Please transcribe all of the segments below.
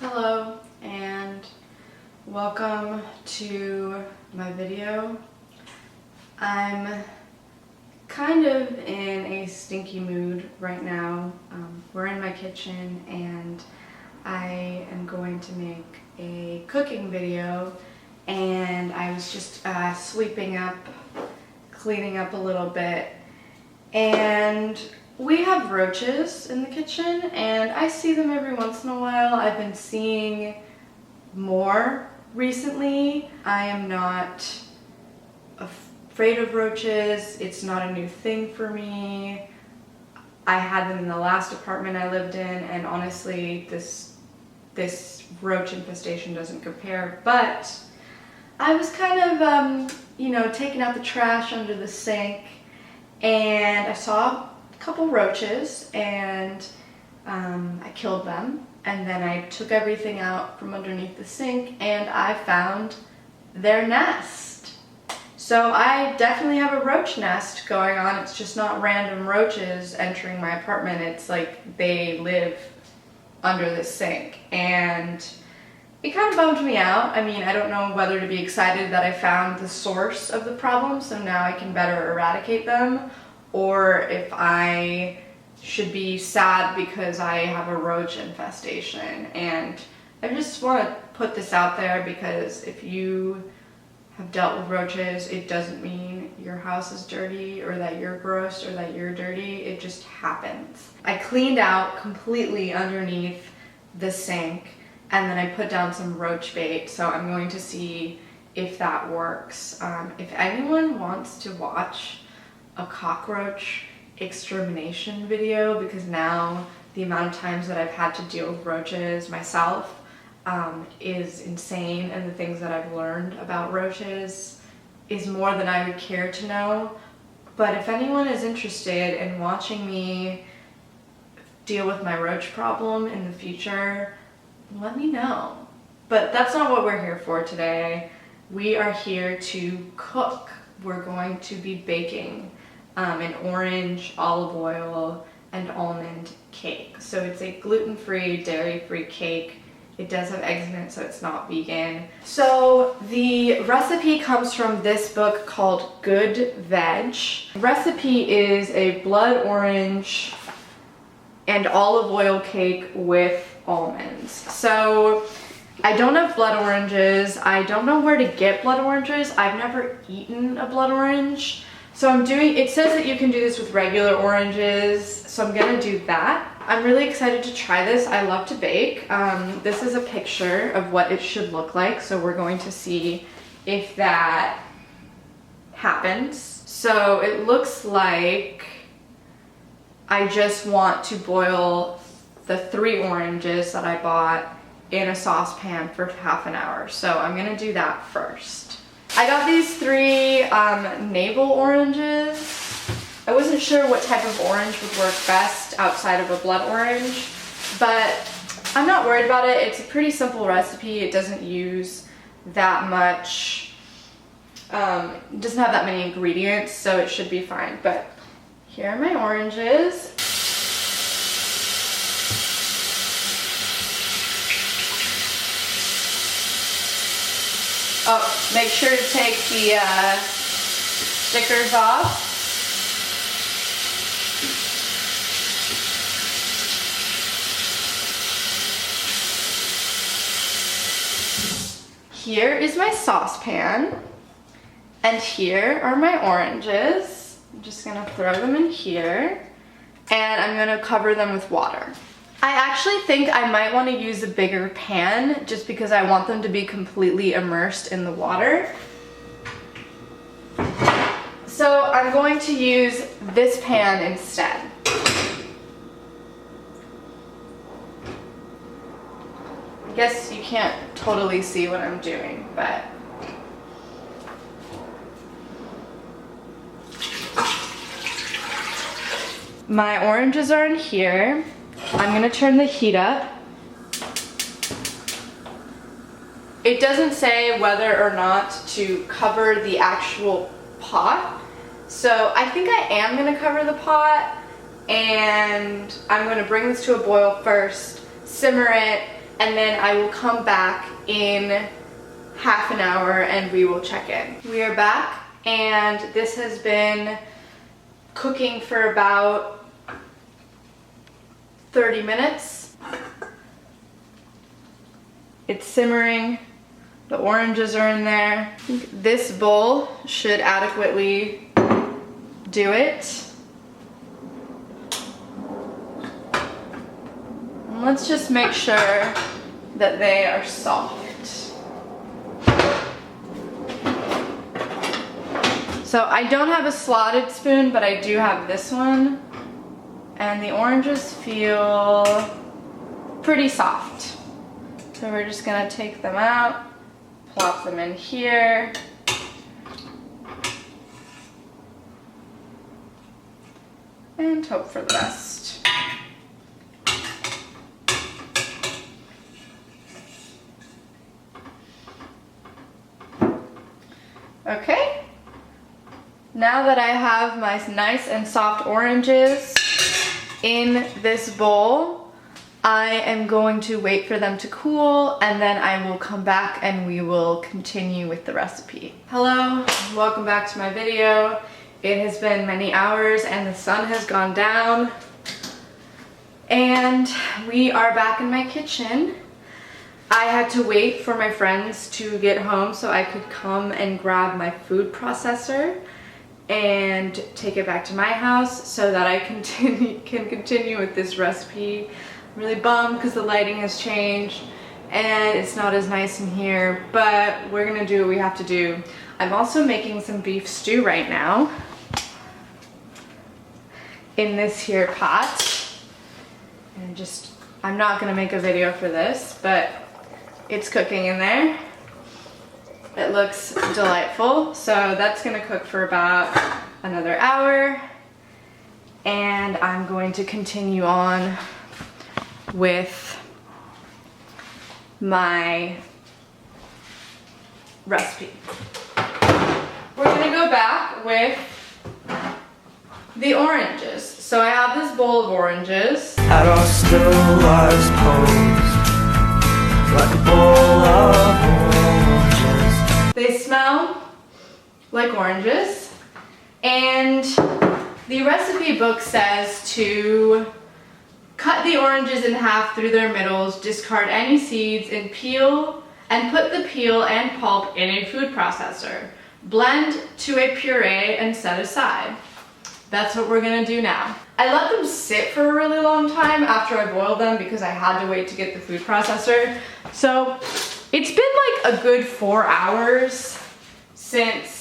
Hello and welcome to my video. I'm kind of in a stinky mood right now. We're in my kitchen and I am going to make a cooking video, and I was just sweeping up, cleaning up a little bit, and we have roaches in the kitchen and I see them every once in a while. I've been seeing more recently. I am not afraid of roaches. It's not a new thing for me. I had them in the last apartment I lived in, and honestly this roach infestation doesn't compare. But I was kind of taking out the trash under the sink and I saw a couple roaches, and I killed them, and then I took everything out from underneath the sink and I found their nest. So I definitely have a roach nest going on. It's just not random roaches entering my apartment. It's like they live under the sink, and it kind of bummed me out. I mean, I don't know whether to be excited that I found the source of the problem so now I can better eradicate them, or if I should be sad because I have a roach infestation. And I just want to put this out there because if you have dealt with roaches, it doesn't mean your house is dirty or that you're gross or that you're dirty. It just happens. I cleaned out completely underneath the sink, and then I put down some roach bait, so I'm going to see if that works. If anyone wants to watch a cockroach extermination video, because now the amount of times that I've had to deal with roaches myself is insane, and the things that I've learned about roaches is more than I would care to know. But if anyone is interested in watching me deal with my roach problem in the future, let me know. But that's not what we're here for today. We are here to cook. We're going to be baking an orange, olive oil, and almond cake. So it's a gluten-free, dairy-free cake. It does have eggs in it, so it's not vegan. So the recipe comes from this book called Good Veg. The recipe is a blood orange and olive oil cake with almonds. So I don't have blood oranges. I don't know where to get blood oranges. I've never eaten a blood orange. So it says that you can do this with regular oranges, so I'm gonna do that. I'm really excited to try this. I love to bake. This is a picture of what it should look like, so we're going to see if that happens. So it looks like I just want to boil the 3 oranges that I bought in a saucepan for half an hour. So I'm gonna do that first. I got these 3 navel oranges. I wasn't sure what type of orange would work best outside of a blood orange, but I'm not worried about it. It's a pretty simple recipe. It doesn't use that much, it doesn't have that many ingredients, so it should be fine. But here are my oranges. Oh, make sure to take the stickers off. Here is my saucepan, and here are my oranges. I'm just gonna throw them in here, and I'm gonna cover them with water. I actually think I might want to use a bigger pan just because I want them to be completely immersed in the water. So I'm going to use this pan instead. I guess you can't totally see what I'm doing, but my oranges are in here. I'm gonna turn the heat up. It doesn't say whether or not to cover the actual pot, so I think I am gonna cover the pot, and I'm gonna bring this to a boil first, simmer it, and then I will come back in half an hour and we will check in. We are back, and this has been cooking for about 30 minutes. It's simmering. The oranges are in there. I think this bowl should adequately do it. And let's just make sure that they are soft. So I don't have a slotted spoon, but I do have this one. And the oranges feel pretty soft. So we're just gonna take them out, plop them in here. And hope for the best. Okay. Now that I have my nice and soft oranges in this bowl, I am going to wait for them to cool, and then I will come back and we will continue with the recipe. Hello, welcome back to my video. It has been many hours and the sun has gone down, and we are back in my kitchen. I had to wait for my friends to get home so I could come and grab my food processor and take it back to my house so that I can continue with this recipe. I'm really bummed because the lighting has changed and it's not as nice in here, but we're gonna do what we have to do. I'm also making some beef stew right now in this here pot. And I'm not gonna make a video for this, but it's cooking in there. It looks delightful. So that's gonna cook for about another hour. And I'm going to continue on with my recipe. We're gonna go back with the oranges. So I have this bowl of oranges. At our still lives posed like a bowl of oranges. They smell like oranges, and the recipe book says to cut the oranges in half through their middles, discard any seeds, and put the peel and pulp in a food processor. Blend to a puree and set aside. That's what we're gonna do now. I let them sit for a really long time after I boiled them because I had to wait to get the food processor. So it's been like a good 4 hours since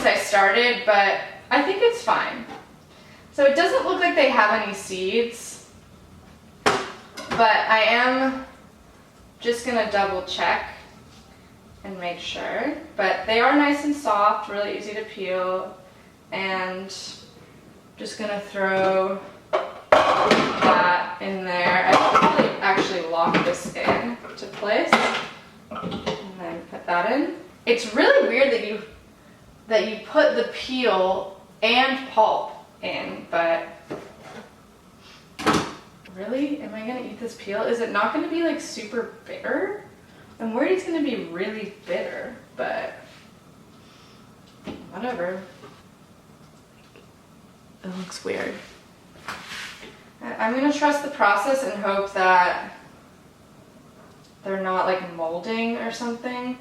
I started, but I think it's fine. So it doesn't look like they have any seeds, but I am just gonna double check and make sure. But they are nice and soft, really easy to peel, and just gonna throw that in there. I should probably actually lock this in to place and then put that in. It's really weird that you put the peel and pulp in, but really, am I gonna eat this peel? Is it not gonna be like super bitter? I'm worried it's gonna be really bitter, but whatever. It looks weird. I'm gonna trust the process and hope that they're not like molding or something.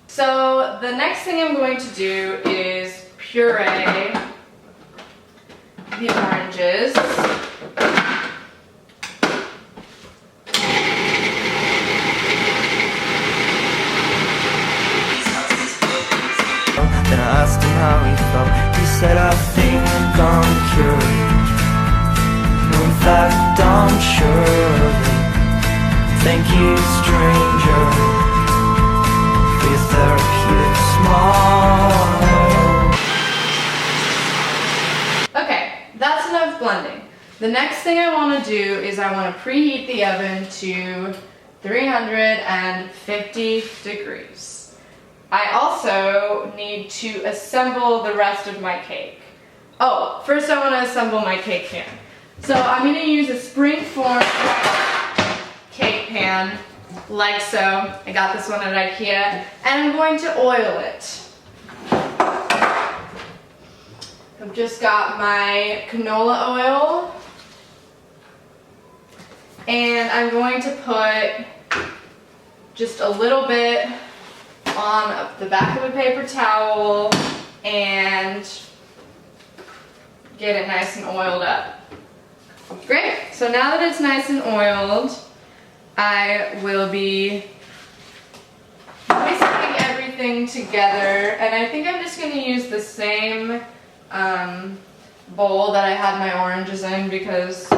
So the next thing I'm going to do is puree the oranges. Then I asked him how he felt. He said, I think I'm cured. No, in fact, I'm sure. Thank you, stranger. Therapeutic smile. Okay, that's enough blending. The next thing I want to do is I want to preheat the oven to 350 degrees. I also need to assemble the rest of my cake. Oh, first I want to assemble my cake pan. So I'm going to use a spring-form cake pan, like so. I got this one at IKEA, and I'm going to oil it. I've just got my canola oil, and I'm going to put just a little bit on the back of a paper towel and get it nice and oiled up. Great, so now that it's nice and oiled, I will be whisking everything together, and I think I'm just going to use the same bowl that I had my oranges in because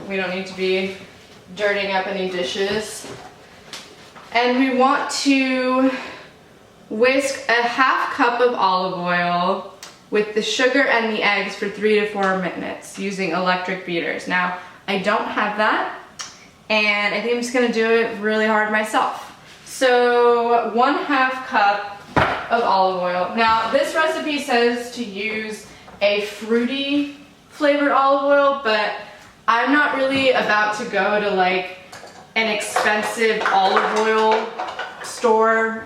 we don't need to be dirtying up any dishes. And we want to whisk a half cup of olive oil with the sugar and the eggs for 3 to 4 minutes using electric beaters. Now, I don't have that, and I think I'm just gonna do it really hard myself. So 1/2 cup of olive oil. Now, this recipe says to use a fruity flavored olive oil, but I'm not really about to go to like an expensive olive oil store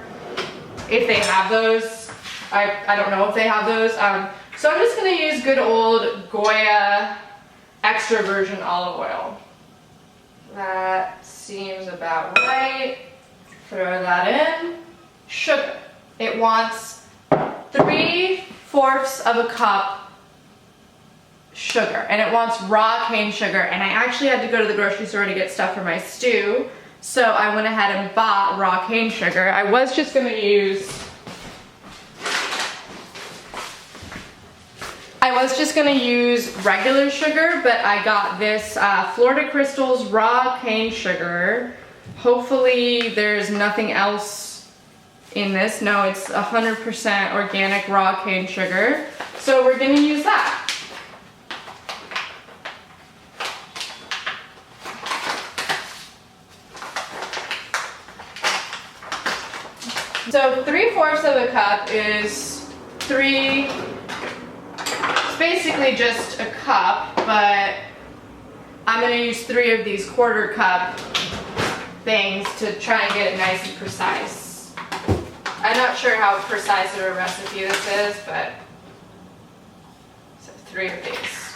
if they have those. I don't know if they have those. So I'm just gonna use good old Goya extra virgin olive oil. That seems about right. Throw that in. Sugar. It wants 3/4 of a cup sugar, and it wants raw cane sugar, and I actually had to go to the grocery store to get stuff for my stew, so I went ahead and bought raw cane sugar. I was just gonna use regular sugar, but I got this Florida Crystals raw cane sugar. Hopefully there's nothing else in this. No, it's 100% organic raw cane sugar. So we're gonna use that. So 3/4 of a cup is it's basically just a cup, but I'm gonna use 3 of these 1/4 cup things to try and get it nice and precise. I'm not sure how precise of a recipe this is, but so 3 of these.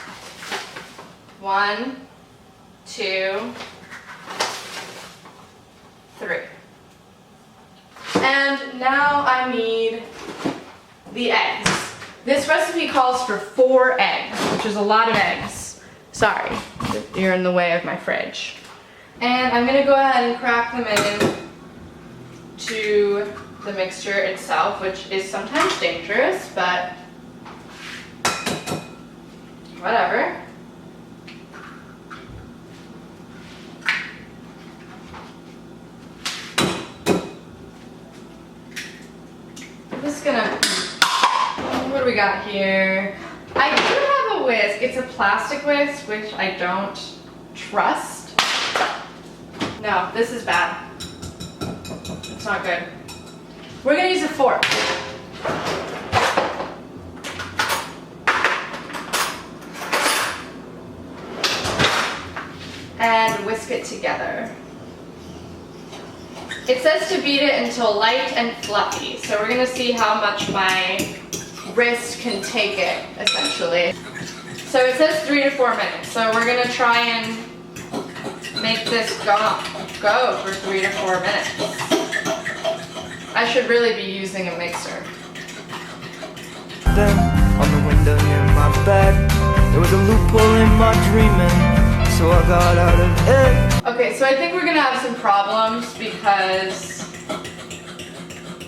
1, 2, 3. And now I need the eggs. This recipe calls for 4 eggs, which is a lot of eggs. Sorry, you're in the way of my fridge. And I'm gonna go ahead and crack them in to the mixture itself, which is sometimes dangerous, but whatever. I'm just gonna, what do we got here? I do have a whisk. It's a plastic whisk, which I don't trust. No, this is bad. It's not good. We're gonna use a fork. And whisk it together. It says to beat it until light and fluffy, so we're gonna see how much my wrist can take it, essentially. So it says 3 to 4 minutes, so we're gonna try and make this go for 3 to 4 minutes. I should really be using a mixer. Then on the window near my bed, there was a loophole in my dreaming, so I got out of it. Okay, so I think we're gonna have some problems because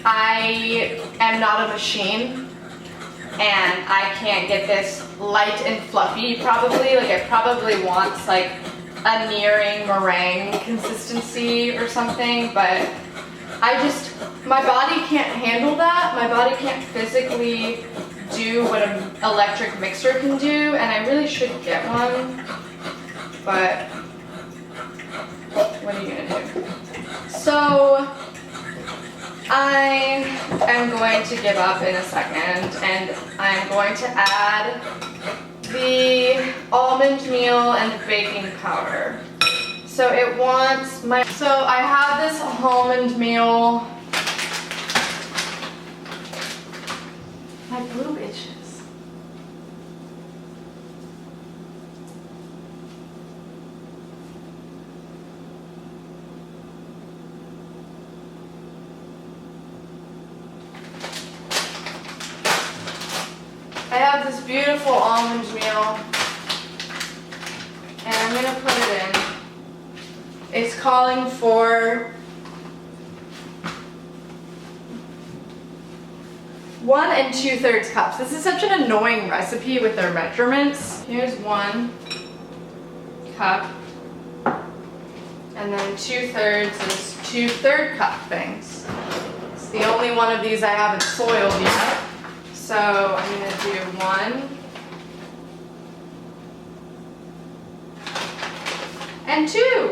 I am not a machine and I can't get this light and fluffy probably. Like I probably want like a nearing meringue consistency or something, but my body can't handle that. My body can't physically do what an electric mixer can do, and I really should get one, but what are you gonna do? So I am going to give up in a second, and I'm going to add the almond meal and the baking powder. So I have this almond meal. My boob itches. I have this beautiful almond meal, and I'm going to put it in. It's calling for 1 2/3 cups. This is such an annoying recipe with their measurements. Here's 1 cup, and then 2/3 is 2/3 cup things. It's the only one of these I haven't soiled yet. So I'm going to do 1 and 2.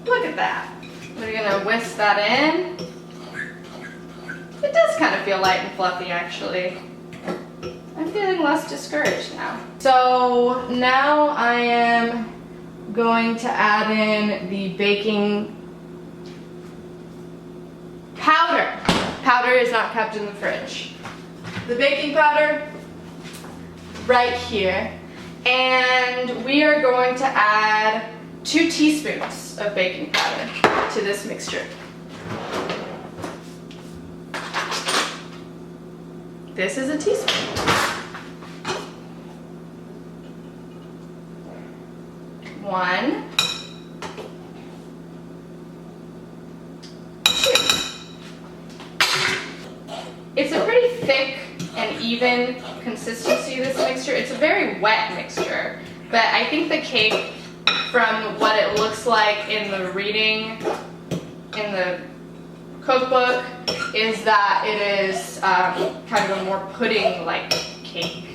Look at that. We're going to whisk that in. It does kind of feel light and fluffy, actually. I'm feeling less discouraged now. So now I am going to add in the baking powder. Powder is not kept in the fridge. The baking powder right here. And we are going to add 2 teaspoons of baking powder to this mixture. This is a teaspoon. 1, 2. It's a pretty thick and even consistency, this mixture. It's a very wet mixture, but I think the cake, from what it looks like in the reading, in the cookbook, is that it is kind of a more pudding-like cake,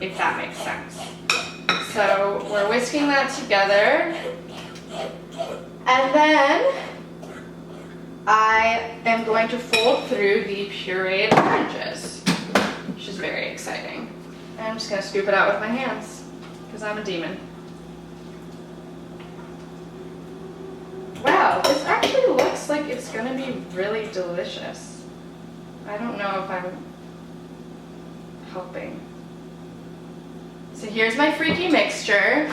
if that makes sense. So we're whisking that together, and then I am going to fold through the pureed oranges, which is very exciting. And I'm just going to scoop it out with my hands, because I'm a demon. Wow, this actually looks like it's going to be really delicious. I don't know if I'm helping. So here's my freaky mixture.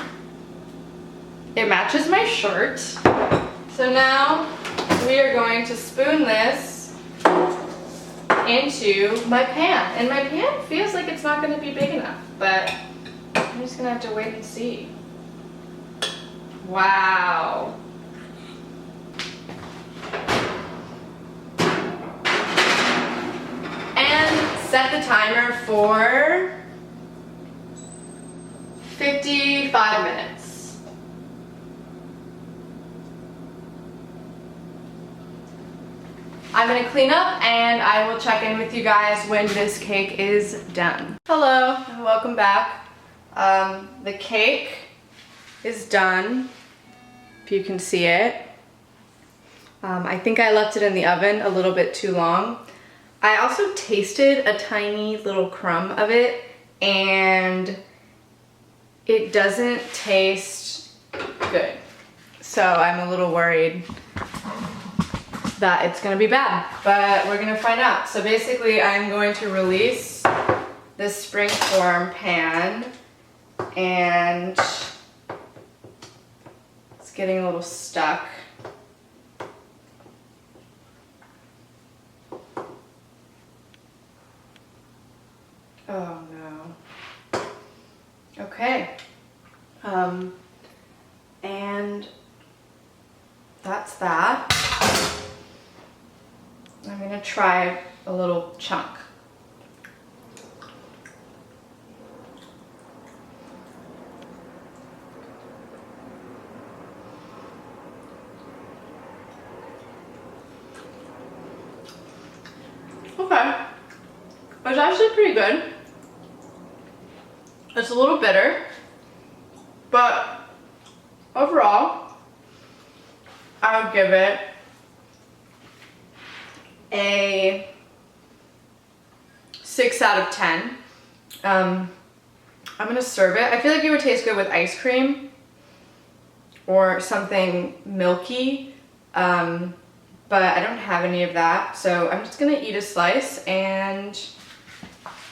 It matches my shirt. So now we are going to spoon this into my pan. And my pan feels like it's not going to be big enough, but I'm just going to have to wait and see. Wow. And set the timer for 55 minutes. I'm going to clean up and I will check in with you guys when this cake is done. Hello and welcome back. The cake is done, if you can see it. I think I left it in the oven a little bit too long. I also tasted a tiny little crumb of it, and it doesn't taste good. So I'm a little worried that it's gonna be bad, but we're gonna find out. So basically I'm going to release this springform pan, and it's getting a little stuck. Oh no. Okay. And that's that. I'm gonna try a little chunk. Okay. It's actually pretty good. It's a little bitter, but overall, I would give it a 6 out of 10. I'm gonna serve it. I feel like it would taste good with ice cream or something milky, but I don't have any of that, so I'm just gonna eat a slice, and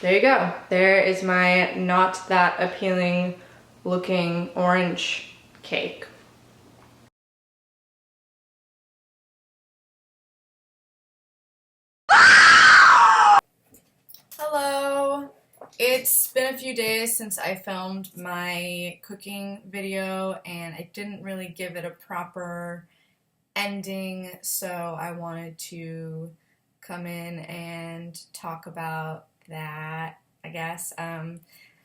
there you go. There is my not that appealing looking orange cake. Hello! It's been a few days since I filmed my cooking video, and I didn't really give it a proper ending, so I wanted to come in and talk about that, I guess.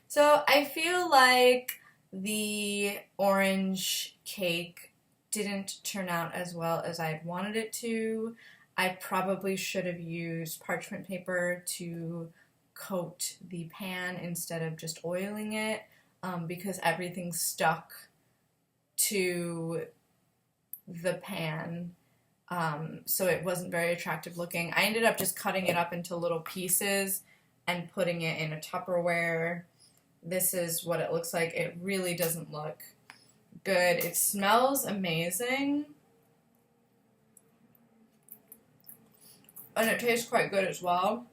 So I feel like the orange cake didn't turn out as well as I'd wanted it to. I probably should have used parchment paper to coat the pan instead of just oiling it, because everything stuck to the pan, so it wasn't very attractive looking. I ended up just cutting it up into little pieces and putting it in a Tupperware. This is what it looks like. It really doesn't look good. It smells amazing, and it tastes quite good as well.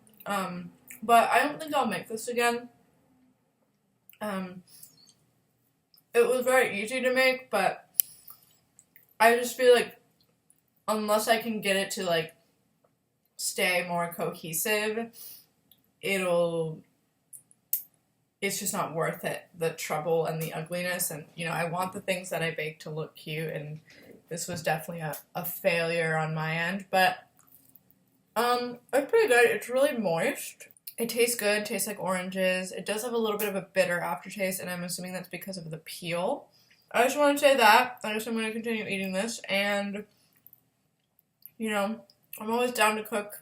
But I don't think I'll make this again. It was very easy to make, but I just feel like unless I can get it to like stay more cohesive, it's just not worth it, the trouble and the ugliness. And you know, I want the things that I bake to look cute, and this was definitely a failure on my end, but it's pretty good. It's really moist. It tastes good, tastes like oranges. It does have a little bit of a bitter aftertaste, and I'm assuming that's because of the peel. I just want to say that. I guess I'm going to continue eating this, and, you know, I'm always down to cook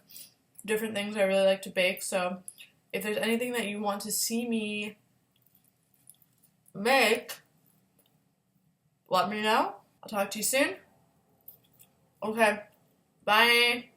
different things I really like to bake, so if there's anything that you want to see me make, let me know. I'll talk to you soon. Okay, bye.